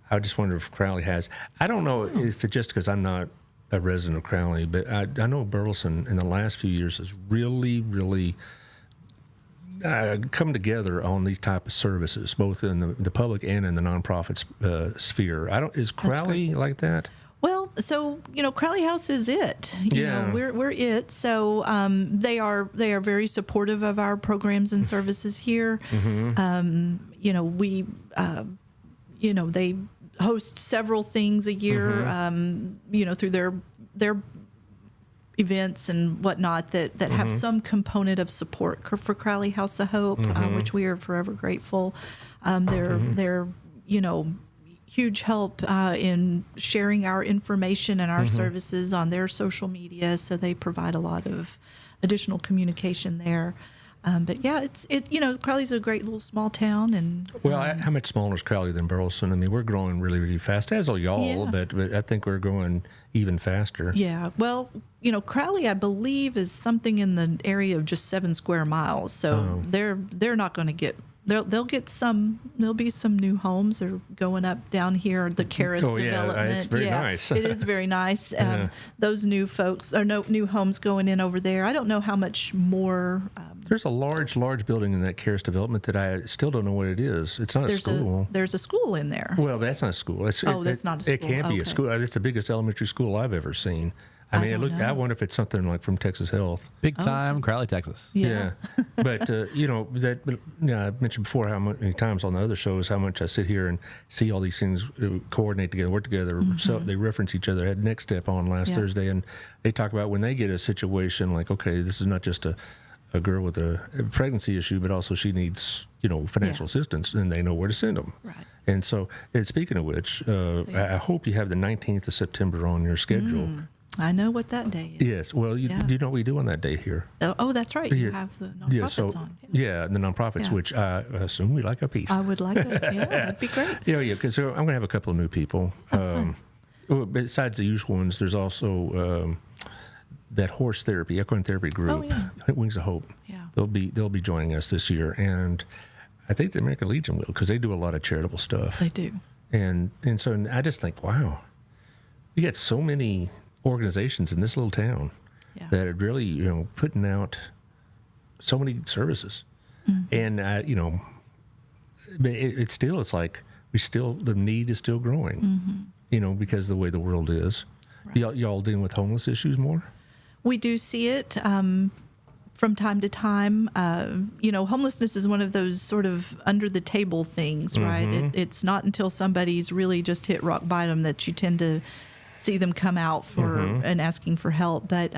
B: I just wonder if Crowley has. I don't know if it's just because I'm not a resident of Crowley, but I know Burleson in the last few years has really, really come together on these type of services, both in the public and in the nonprofit sphere. Is Crowley like that?
C: Well, so Crowley House is it. We're it. So they are very supportive of our programs and services here. We they host several things a year. Through their events and whatnot that have some component of support for Crowley House of Hope, which we are forever grateful. They're huge help in sharing our information and our services on their social media, so they provide a lot of additional communication there. But yeah, Crowley's a great little small town, and
B: how much smaller is Crowley than Burleson? I mean, we're growing really, really fast, as are y'all, but I think we're growing even faster.
C: Yeah, well, Crowley, I believe, is something in the area of just 7 square miles, so they're not going to get. They'll get some. There'll be some new homes. They're going up down here. The Caris development.
B: It's very nice.
C: It is very nice. Those new folks or new homes going in over there. I don't know how much more.
B: There's a large building in that Caris development that I still don't know what it is. It's not a school.
C: There's a school in there.
B: Well, that's not a school.
C: That's not a school.
B: It can be a school. It's the biggest elementary school I've ever seen. I wonder if it's something like from Texas Health.
A: Big time, Crowley, Texas.
B: Yeah. But, I mentioned before how many times on the other shows how much I sit here and see all these things coordinate together, work together. So they reference each other. I had Next Step on last Thursday, and they talk about when they get a situation like, okay, this is not just a girl with a pregnancy issue, but also she needs, financial assistance, and they know where to send them.
C: Right.
B: And so, speaking of which, I hope you have the 19th of September on your schedule.
C: I know what that day is.
B: Yes. Well, do you know what we do on that day here?
C: Oh, that's right. You have the nonprofits on.
B: Yeah, the nonprofits, which I assume we like a piece.
C: I would like it. Yeah, that'd be great.
B: Yeah, because I'm going to have a couple of new people. Besides the usual ones, there's also that horse therapy, equine therapy group, Wings of Hope.
C: Yeah.
B: They'll be joining us this year, and I think the American Legion will, because they do a lot of charitable stuff.
C: They do.
B: And so I just think, wow, you got so many organizations in this little town that are really, putting out so many services. And, it's like the need is still growing, because of the way the world is. Right. Y'all dealing with homeless issues more?
C: We do see it from time to time. Homelessness is one of those sort of under the table things, right? It's not until somebody's really just hit rock bottom that you tend to see them come out for and asking for help. But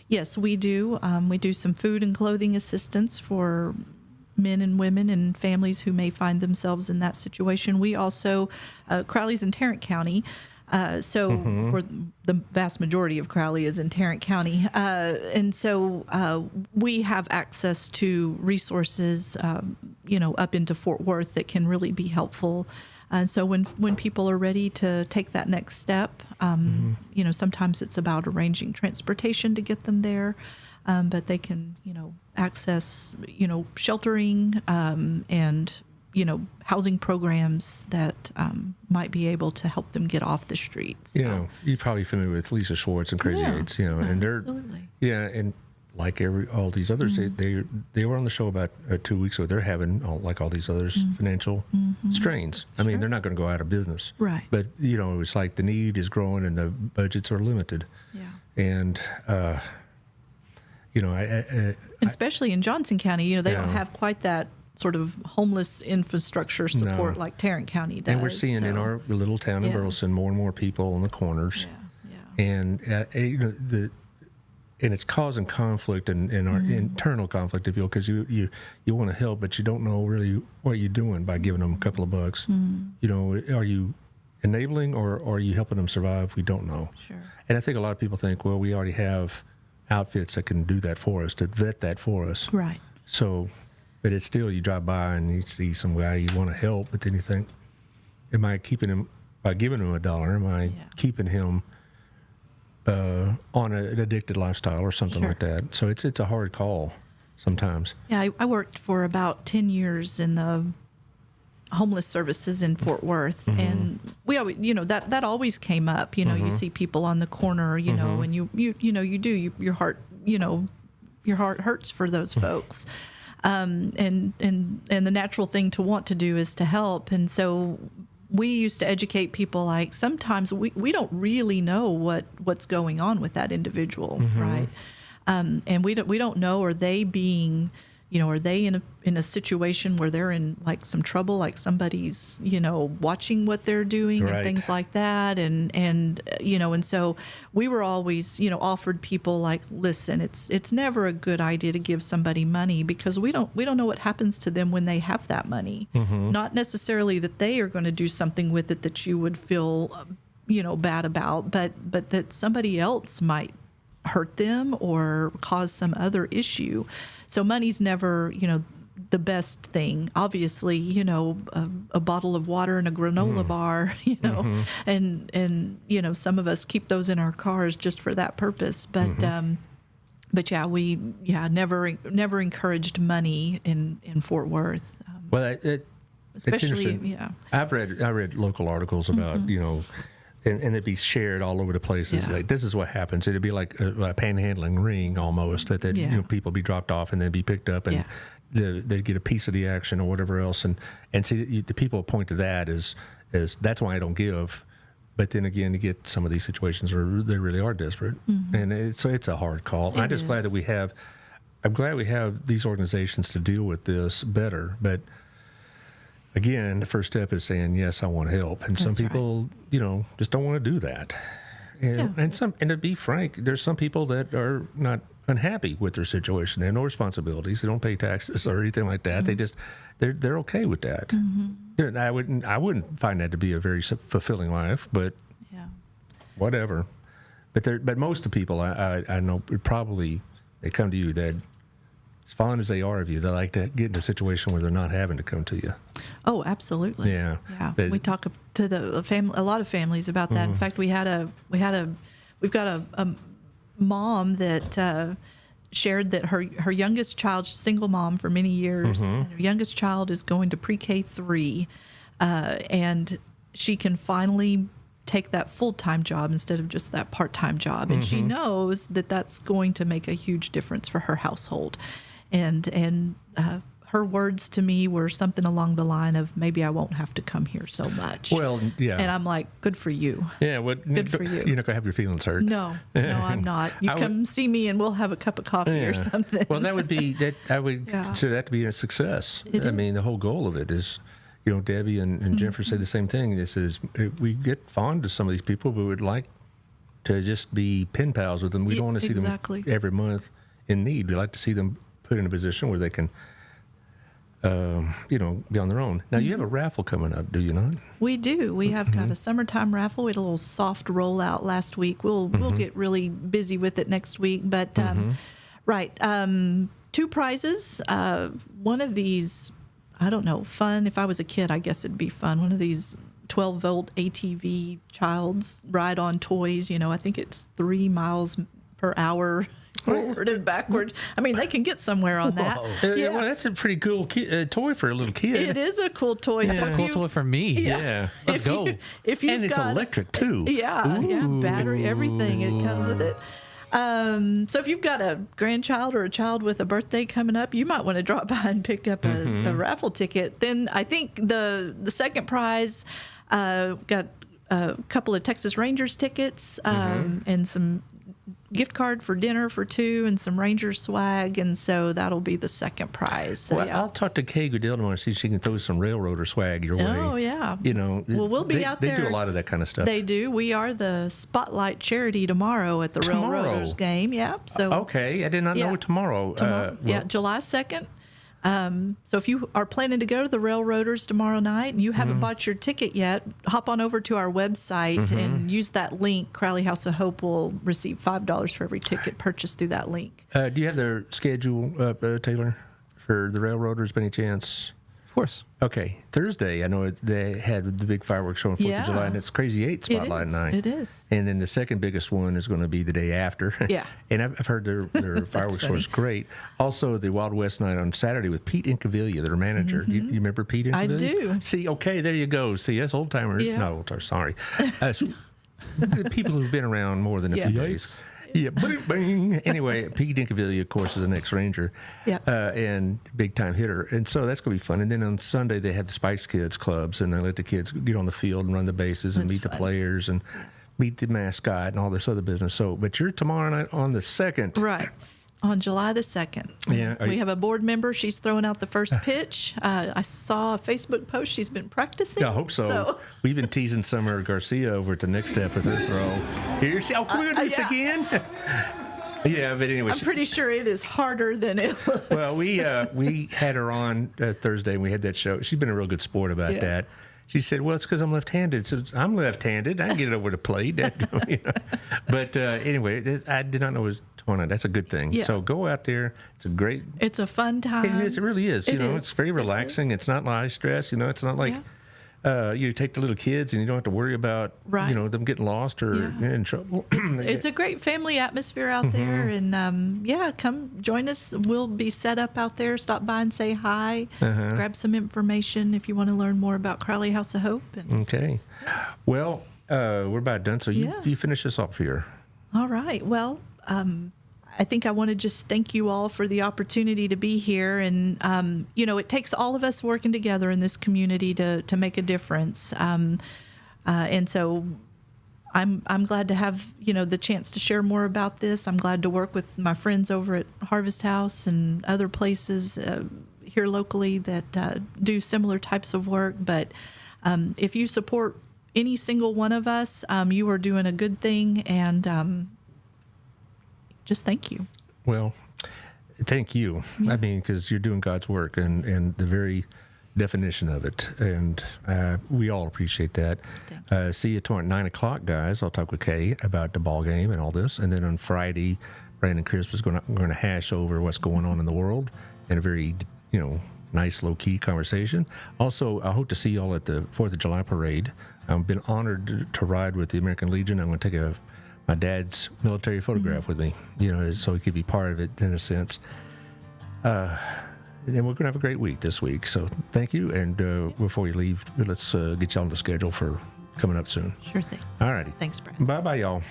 C: yes, we do. We do some food and clothing assistance for men and women and families who may find themselves in that situation. We also, Crowley's in Tarrant County. For the vast majority of Crowley is in Tarrant County. And so we have access to resources, up into Fort Worth that can really be helpful. And so when people are ready to take that next step, sometimes it's about arranging transportation to get them there, but they can, access, sheltering and, housing programs that might be able to help them get off the streets.
B: You're probably familiar with Lisa Schwartz and Crazy Eights, and they're,
C: absolutely.
B: And like all these others, they were on the show about 2 weeks ago. They're having, like all these others, financial strains. I mean, they're not going to go out of business.
C: Right.
B: But, it's like the need is growing and the budgets are limited.
C: Yeah.
B: And,
C: Especially in Johnson County, they don't
B: Yeah.
C: have quite that sort of homeless infrastructure support
B: No.
C: like Tarrant County does.
B: and we're seeing in
C: so-
B: our little town in
C: Yeah.
B: Burleson more and more people on the corners.
C: Yeah.
B: And and it's causing conflict and our internal conflict, if you will, because you want to help, but you don't know really what you're doing by giving them a couple of bucks. Are you enabling or are you helping them survive? We don't know.
C: Sure.
B: And I think a lot of people think, well, we already have outfits that can do that for us, to vet that for us.
C: Right.
B: So, but it's still, you drive by and you see some guy you want to help, but then you think, am I keeping him, by giving him $1, am I keeping him on an addicted lifestyle or something
C: Sure.
B: like that? So it's a hard call sometimes.
C: Yeah, I worked for about 10 years in the homeless services in Fort Worth, and we always, that always came up. You see people on the corner, and your heart, your heart hurts for those folks. And the natural thing to want to do is to help. And so we used to educate people, like, sometimes we don't really know what's going on with that individual, right? And we don't know, are they being, are they in a situation where they're in like some trouble, like somebody's, watching what they're doing and
B: Right.
C: things like that. And so we were always, offered people, like, listen, it's never a good idea to give somebody money, because we don't know what happens to them when they have that money. Not necessarily that they are going to do something with it that you would feel, bad about, but that somebody else might hurt them or cause some other issue. So money's never, the best thing. Obviously, a bottle of water and a granola bar, and some of us keep those in our cars just for that purpose. But we never encouraged money in Fort Worth.
B: Well, it's
C: Especially,
B: interesting.
C: yeah.
B: I read local articles about, and it'd be shared all over the places.
C: Yeah.
B: Like, this is what happens. It'd be like a panhandling ring almost, that
C: Yeah.
B: people be dropped off and then be picked up, and they'd get a piece of the action or whatever else. And see, the people point to that as that's why I don't give. But then again, you get some of these situations where they really are desperate, and so it's a hard call. I'm just glad that I'm glad we have these organizations to deal with this better, but. Again, the first step is saying, yes, I want to help. And some people, just don't want to do that. And to be frank, there's some people that are not unhappy with their situation. They have no responsibilities. They don't pay taxes or anything like that. They just, they're okay with that. I wouldn't find that to be a very fulfilling life, but whatever. But most of the people I know they come to you that, as fond as they are of you, they like to get in a situation where they're not having to come to you.
C: Oh, absolutely.
B: Yeah.
C: We talk to a lot of families about that. In fact, we've got a mom that shared that her youngest child, single mom for many years, and her youngest child is going to pre-K 3, and she can finally take that full-time job instead of just that part-time job, and she knows that that's going to make a huge difference for her household. And her words to me were something along the line of, maybe I won't have to come here so much.
B: Well, yeah.
C: And I'm like, good for you.
B: Yeah,
C: Good for you.
B: You're not going to have your feelings hurt.
C: No, I'm not. You come see me and we'll have a cup of coffee or something.
B: Well, that would be, I would consider that to be a success. I mean, the whole goal of it is, Debbie and Jennifer say the same thing. This is, we get fond of some of these people, but we would like to just be pen pals with them. We don't want to see them every month in need. We like to see them put in a position where they can, be on their own. Now, you have a raffle coming up, do you not?
C: We do. We have got a summertime raffle. We had a little soft rollout last week. We'll get really busy with it next week. But, 2 prizes. One of these, I don't know, fun. If I was a kid, I guess it'd be fun. One of these 12-volt ATV child's ride-on toys. I think it's 3 miles per hour forward and backward. I mean, they can get somewhere on that.
B: Yeah, well, that's a pretty cool toy for a little kid.
C: It is a cool toy.
A: That's a cool toy for me.
B: Yeah.
A: Let's go.
B: And it's electric, too.
C: Yeah, battery, everything. It comes with it. So if you've got a grandchild or a child with a birthday coming up, you might want to drop by and pick up a raffle ticket. Then I think the second prize got a couple of Texas Rangers tickets and some gift card for dinner for 2 and some Rangers swag, and so that'll be the second prize. So,
B: Well,
C: yeah.
B: I'll talk to Kay Goodell tomorrow and see if she can throw some railroader swag your way.
C: Oh, yeah.
B: You know,
C: Well, we'll be out there.
B: They do a lot of that kind of stuff.
C: They do. We are the Spotlight Charity tomorrow at the
B: Tomorrow?
C: Railroaders game. Yeah. So
B: Okay, I did not know tomorrow.
C: yeah, July 2nd. So if you are planning to go to the Railroaders tomorrow night and you haven't bought your ticket yet, hop on over to our website and use that link. Crowley House of Hope will receive $5 for every ticket purchased through that link.
B: Do you have their schedule up, Taylor, for the Railroaders by any chance?
A: Of course.
B: Okay, Thursday, I know they had the big fireworks show on 4th of July, and it's Crazy 8 Spotlight Night.
C: It is.
B: And then the second biggest one is going to be the day after.
C: Yeah.
B: And I've heard their fireworks show is great. Also, the Wild West Night on Saturday with Pete Incaviglia, their manager. You remember Pete Incaviglia?
C: I do.
B: See, okay, there you go. See, that's old timers.
C: Yeah.
B: No, sorry. People who've been around more than a few days. Yeah, bing, bing. Anyway, Pete Incaviglia, of course, is an ex-Ranger and big-time hitter. And so that's going to be fun. And then on Sunday, they have the Spice Kids clubs, and they let the kids get on the field and run the bases and meet the players and meet the mascot and all this other business. So, but you're tomorrow night on the 2nd.
C: Right. On July the 2nd.
B: Yeah.
C: We have a board member. She's throwing out the first pitch. I saw a Facebook post. She's been practicing.
B: I hope so. We've been teasing Summer Garcia over at the next step with her throw. Here, see, can we do this again? Yeah, but anyway.
C: I'm pretty sure it is harder than it looks.
B: Well, we had her on Thursday, and we had that show. She's been a real good sport about that. She said, well, it's because I'm left-handed. So I'm left-handed. I can get it over the plate. You know. But anyway, I did not know it was tomorrow night. That's a good thing.
C: Yeah.
B: So go out there.
C: It's a fun time.
B: It is. It really is. It's very relaxing. It's not high stress. It's not like you take the little kids and you don't have to worry about them getting lost or in trouble.
C: It's a great family atmosphere out there, and come join us. We'll be set up out there. Stop by and say hi. Grab some information if you want to learn more about Crowley House of Hope.
B: Okay. Well, we're about done. So you finish us off here.
C: All right. Well, I think I want to just thank you all for the opportunity to be here. And, it takes all of us working together in this community to make a difference. And so I'm glad to have, the chance to share more about this. I'm glad to work with my friends over at Harvest House and other places here locally that do similar types of work. But if you support any single one of us, you are doing a good thing. And just thank you.
B: Well, thank you. I mean, because you're doing God's work and the very definition of it. And we all appreciate that. See you tomorrow at 9 o'clock, guys. I'll talk with Kay about the ball game and all this. And then on Friday, Brandon Crisp is going to hash over what's going on in the world in a very, nice, low-key conversation. Also, I hope to see you all at the 4th of July parade. I've been honored to ride with the American Legion. I'm going to take my dad's military photograph with me, so he could be part of it in a sense. And we're going to have a great week this week. So thank you. And before you leave, let's get you on the schedule for coming up soon.
C: Sure thing.
B: All righty.
C: Thanks, Brad.
B: Bye-bye, y'all.